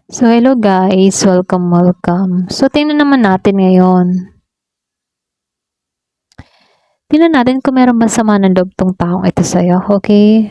So, hello guys. Welcome. So, tingnan naman natin ngayon. Tingnan natin kung meron ba sama ng loob tong taong ito sa'yo. Okay?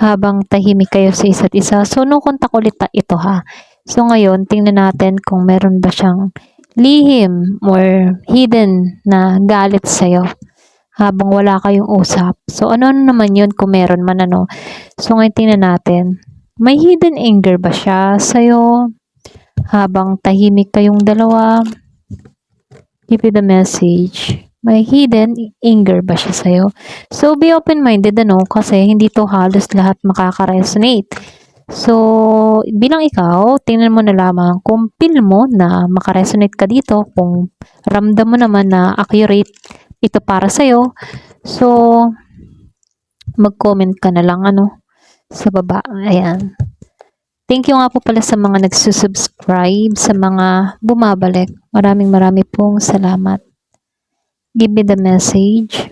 Habang tahimik kayo sa isa't isa. So, no contact ulit ito ha. So, ngayon, tingnan natin kung meron ba siyang lihim or hidden na galit sa'yo habang wala kayong usap. So, ano naman yun kung meron man ano. So, ngayon tingnan natin. May hidden anger ba siya sa'yo habang tahimik kayong dalawa? Give you the message. May hidden anger ba siya sa'yo? So, be open-minded kasi hindi to halos lahat makaka-resonate. So, bilang ikaw, tingnan mo na lamang kung feel mo na makaresonate ka dito, kung ramdam mo naman na accurate ito para sa'yo. So, mag-comment ka na lang sa baba. Ayan. Thank you nga po pala sa mga nagsusubscribe, sa mga bumabalik. Maraming pong salamat. Give me the message.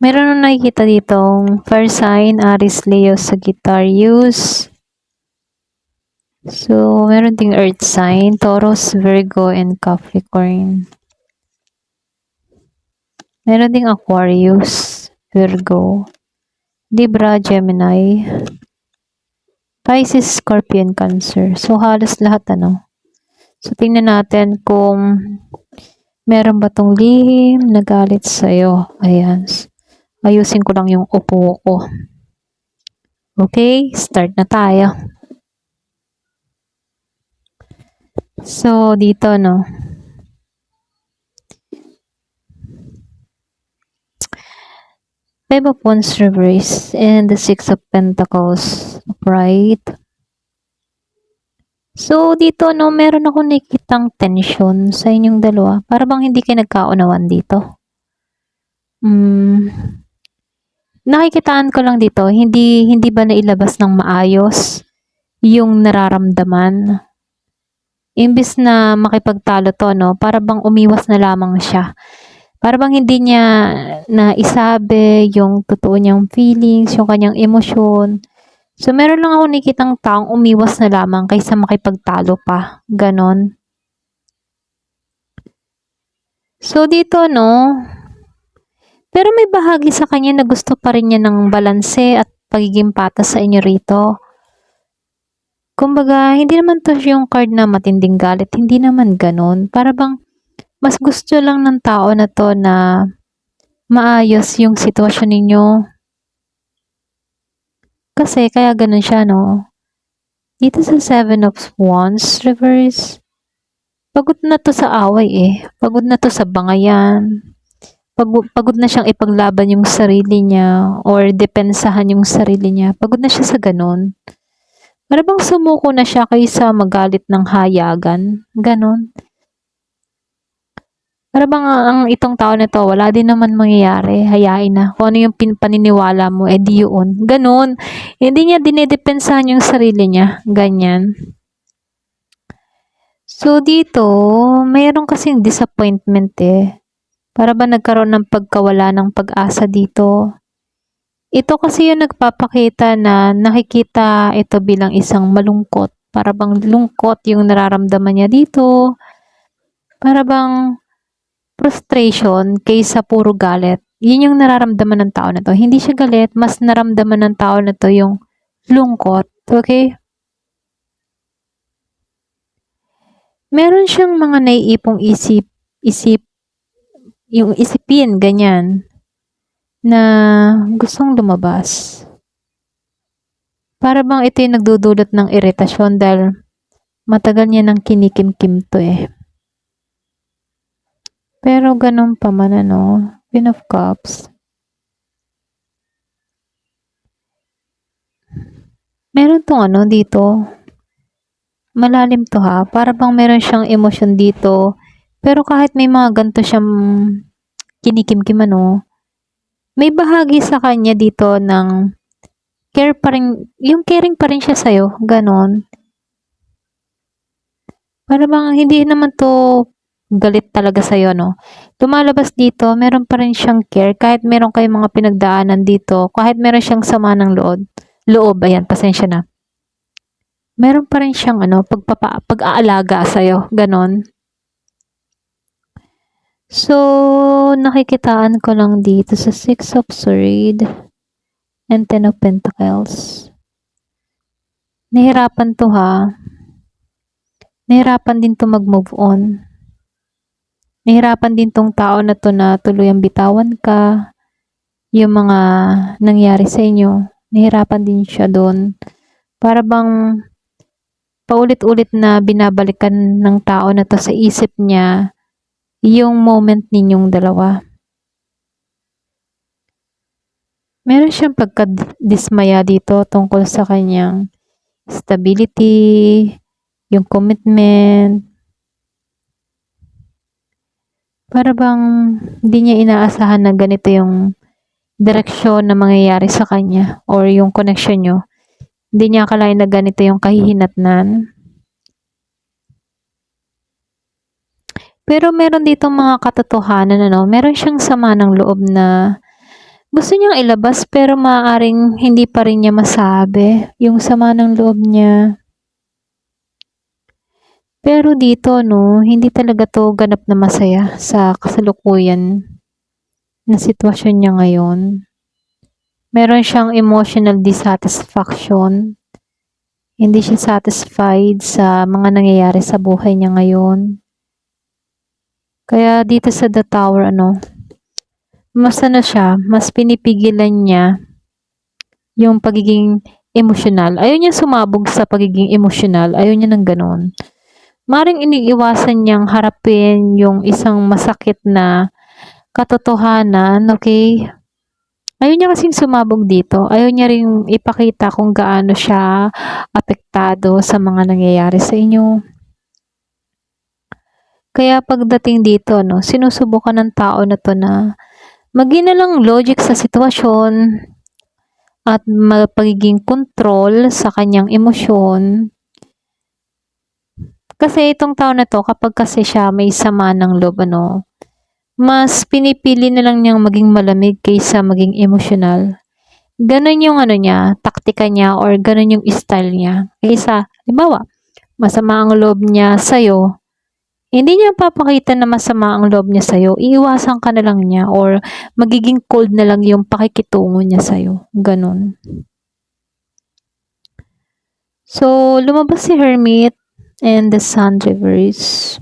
Meron na nakikita ditong fire sign, Aries, Leo, Sagittarius. So, meron ding earth sign, Taurus, Virgo, and Capricorn. Meron ding Aquarius, Virgo, Libra, Gemini, Pisces, Scorpion, Cancer. So, halos lahat So, tingnan natin kung meron ba tong lihim na galit sa'yo. Ayan. Ayusin ko lang yung upo ko. Okay, start na tayo. So, dito, Five of Wands reverse and the Six of Pentacles upright. So, dito, meron ako nakikitang tension sa inyong dalawa. Para bang hindi kayo nagkaunawan dito. Nakikitaan ko lang dito, hindi ba nailabas ng maayos yung nararamdaman. Imbis na makipagtalo to, para bang umiwas na lamang siya. Para bang hindi niya naisabi yung totoo niyang feelings, yung kanyang emosyon. So, meron lang ako nakikitang taong umiwas na lamang kaysa makipagtalo pa. Ganon. So, dito, pero may bahagi sa kanya na gusto pa rin niya ng balanse at pagiging patas sa inyo rito. Kumbaga, hindi naman to yung card na matinding galit. Hindi naman ganon. Para bang mas gusto lang ng tao na to na maayos yung sitwasyon ninyo. Kasi kaya ganun siya, Dito sa Seven of Wands reverse, pagod na to sa away Pagod na to sa bangayan. Pagod na siyang ipaglaban yung sarili niya or depensahan yung sarili niya. Pagod na siya sa ganun. Para bang sumuko na siya kaysa magalit ng hayagan. Ganon. Para bang ang itong tao na to, wala din naman mangyayari. Hayain na. Kung ano yung paniniwala mo, di yun. Ganon. Hindi niya dinedepensahan yung sarili niya. Ganyan. So, dito, mayroon kasing disappointment Para ba nagkaroon ng pagkawala ng pag-asa dito? Ito kasi yung nagpapakita na nakikita ito bilang isang malungkot. Para bang lungkot yung nararamdaman niya dito. Para bang frustration kaysa puro galit. Yun yung nararamdaman ng tao na to. Hindi siya galit, mas naramdaman ng tao na to yung lungkot. Okay? Meron siyang mga naiipong yung isipin, ganyan, na gustong lumabas. Para bang ito yung nagdudulot ng iritasyon dahil matagal niya nang kinikim-kim to Pero ganun pa man Queen of Cups. Meron tong dito. malalim to ha. Para bang meron siyang emosyon dito. Pero kahit may mga ganito siyang kinikim-kim ano, may bahagi sa kanya dito ng care pa rin, yung caring pa rin siya sa'yo, ganon. Para bang hindi naman to galit talaga sa'yo, no? Lumalabas dito, meron pa rin siyang care, kahit meron kayong mga pinagdaanan dito, kahit meron siyang sama ng ayan, pasensya na. Meron pa rin siyang ano, pag-aalaga sa'yo, ganon. So, nakikitaan ko lang dito sa Six of Swords and Ten of Pentacles. Nahirapan to ha. Nahirapan din to mag-move on. Nahirapan din tong tao na to na tuluyang bitawan ka. Yung mga nangyari sa inyo, nahirapan din siya doon. Para bang paulit-ulit na binabalikan ng tao na to sa isip niya yung moment ninyong dalawa. Meron siyang pagkadismaya dito tungkol sa kanyang stability, yung commitment. Para bang hindi niya inaasahan na ganito yung direksyon na mangyayari sa kanya or yung connection nyo. Hindi niya akalain na ganito yung kahihinatnan. Pero meron dito mga katotohanan, ano, meron siyang sama ng loob na gusto niyang ilabas pero maaaring hindi pa rin niya masabi yung sama ng loob niya. Pero dito, no, hindi talaga to ganap na masaya sa kasalukuyan na sitwasyon niya ngayon. Meron siyang emotional dissatisfaction. Hindi siya satisfied sa mga nangyayari sa buhay niya ngayon. Kaya dito sa The Tower, ano, mas ano siya, mas pinipigilan niya yung pagiging emosyonal. Ayaw niya sumabog sa pagiging emosyonal. Ayaw niya ng ganun. Maring iniiwasan niyang harapin yung isang masakit na katotohanan, okay? Ayaw niya kasing sumabog dito. Ayaw niya ring ipakita kung gaano siya apektado sa mga nangyayari sa inyo. Kaya pagdating dito, no, sinusubukan ng tao na to na maging na lang logic sa sitwasyon at pagiging control sa kanyang emosyon. Kasi itong tao na to, kapag kasi siya may sama ng loob, ano, mas pinipili na lang niyang maging malamig kaysa maging emosyonal. Ganon yung ano niya, taktika niya or ganon yung style niya. Kaysa, halimbawa, masama ang loob niya sa'yo, hindi niya papakita na masama ang loob niya sa'yo, iiwasan ka na lang niya or magiging cold na lang yung pakikitungo niya sa'yo. Ganon. So, lumabas si Hermit and the Sun reverse.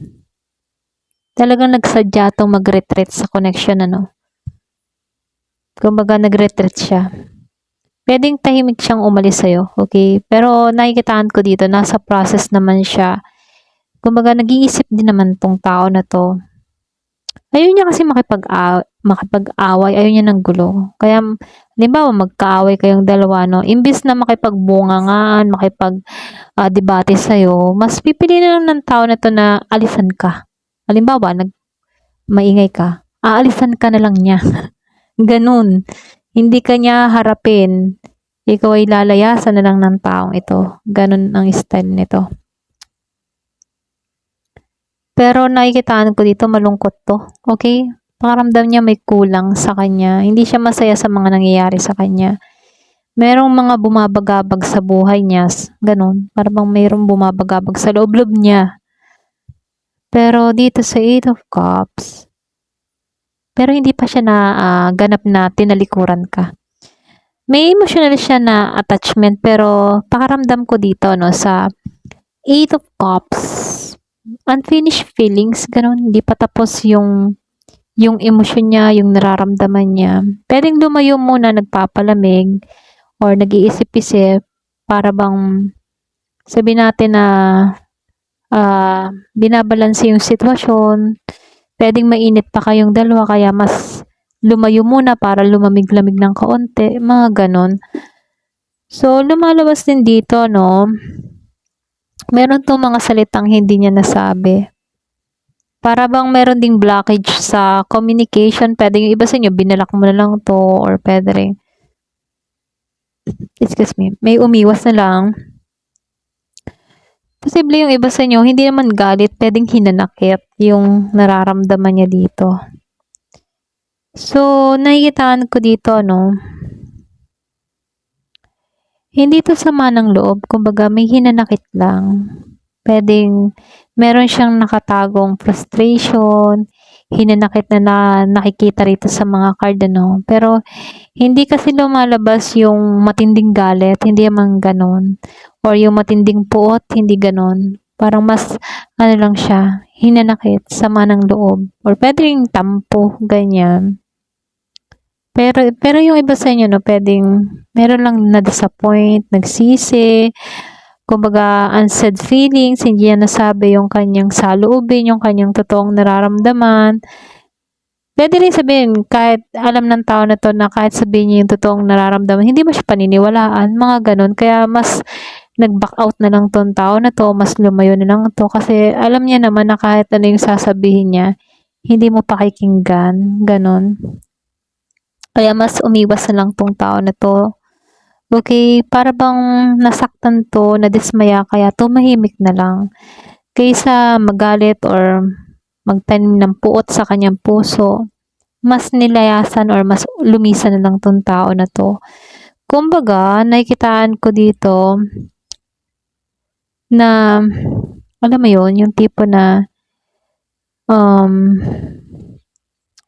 Talagang nagsadya tong mag-retreat sa connection, ano. Kumbaga, nag-retreat siya. Pwedeng tahimik siyang umalis sa'yo, okay? Pero nakikitaan ko dito, nasa process naman siya. Kumbaga, nag-iisip din naman tong tao na to. Ayaw niya kasi makipag-away, ayaw niya ng gulo. Kaya, halimbawa, magkaaway kayong dalawa, no? Imbis na makipagbungangaan, makipag-debate sa'yo, mas pipili na lang ng tao na to na alisan ka. Halimbawa, maingay ka, aalisan ka na lang niya. Ganun. Hindi ka niya harapin. Ikaw ay lalayasan na lang ng taong ito. Ganun ang style nito. Pero nakikitaan ko dito, malungkot to. Okay? Pakaramdam niya may kulang sa kanya. Hindi siya masaya sa mga nangyayari sa kanya. Merong mga bumabagabag sa buhay niya. Ganun. Para bang mayroong bumabagabag sa loob-loob niya. Pero dito sa Eight of Cups, pero hindi pa siya na ganap na tinalikuran ka. May emotional siya na attachment, pero pakaramdam ko dito, no, sa Eight of Cups, unfinished feelings, ganun, hindi pa tapos yung emosyon niya, yung nararamdaman niya. Pwedeng lumayo muna, nagpapalamig, or nag-iisip-isip, para bang sabihin natin na binabalanse yung sitwasyon. Pwedeng mainit pa kayong dalawa, kaya mas lumayo muna para lumamig-lamig ng kaunti, mga ganon. So, lumalabas din dito, no, Meron 'tong mga salitang hindi niya nasabi. Para bang meron ding blockage sa communication. Puwede yung iba sa inyo binalak mo na lang 'to or puwede ring excuse me, may umiwas na lang. Posible yung iba sa inyo hindi naman galit, puwedeng hinanakit yung nararamdaman niya dito. So, nakikitaan ko dito ano, hindi 'to sama ng loob, kumbaga may hinanakit lang. Puwedeng meron siyang nakatagong frustration, hinanakit na nakikita rito sa mga card ano. Pero hindi kasi lumalabas yung matinding galit, hindi naman gano'n. Or yung matinding puot, hindi gano'n. Parang mas ano lang siya, hinanakit, sama ng loob. Or puwedeng tampo, ganyan. Pero yung iba sa inyo 'no, puwedeng meron lang na-disappoint, nagsisi, kumbaga unsaid feelings, hindi niya nasabi yung kanyang saloobin, yung kanyang totoong nararamdaman. Puwede rin sabihin kahit alam ng tao na 'to na kahit sabihin niya yung totoong nararamdaman, hindi mo siya paniniwalaan, mga gano'n. Kaya mas nag-back out na lang 'tong tao na 'to, mas lumayo na lang 'to kasi alam niya naman na kahit ano yung sasabihin niya, hindi mo pakikinggan, gano'n. Kaya mas umiwas na lang 'tong tao na 'to. Okay, para bang nasaktan 'to, nadismaya kaya tumahimik na lang. Kaysa magalit or magtanim ng puot sa kanyang puso, mas nilayasan or mas lumisan na lang 'tong tao na 'to. Kumbaga, nakikitaan ko dito na, alam mo 'yun, yung tipo na, um,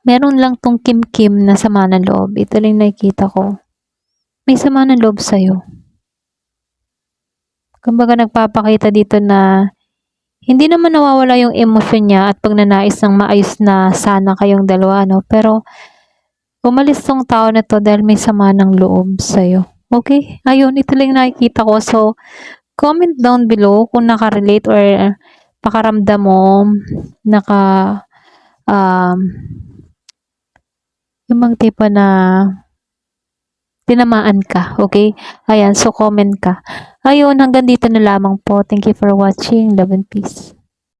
meron lang 'tong kimkim na sama ng loob. Ito lang yung nakikita ko. May sama ng loob sa'yo. Kumbaga nagpapakita dito na hindi naman nawawala yung emosyon niya at pagnanais ng maayos na sana kayong dalawa 'no, pero umalis 'tong tao na 'to dahil may sama ng loob sa'yo. Okay, ayun ito lang yung nakikita ko. So, comment down below kung naka-relate or pakiramdam mo naka, um, yung mga tipo na tinamaan ka, okay? Ayan, so comment ka. Ayun, hanggang dito na lamang po. Thank you for watching. Love and peace.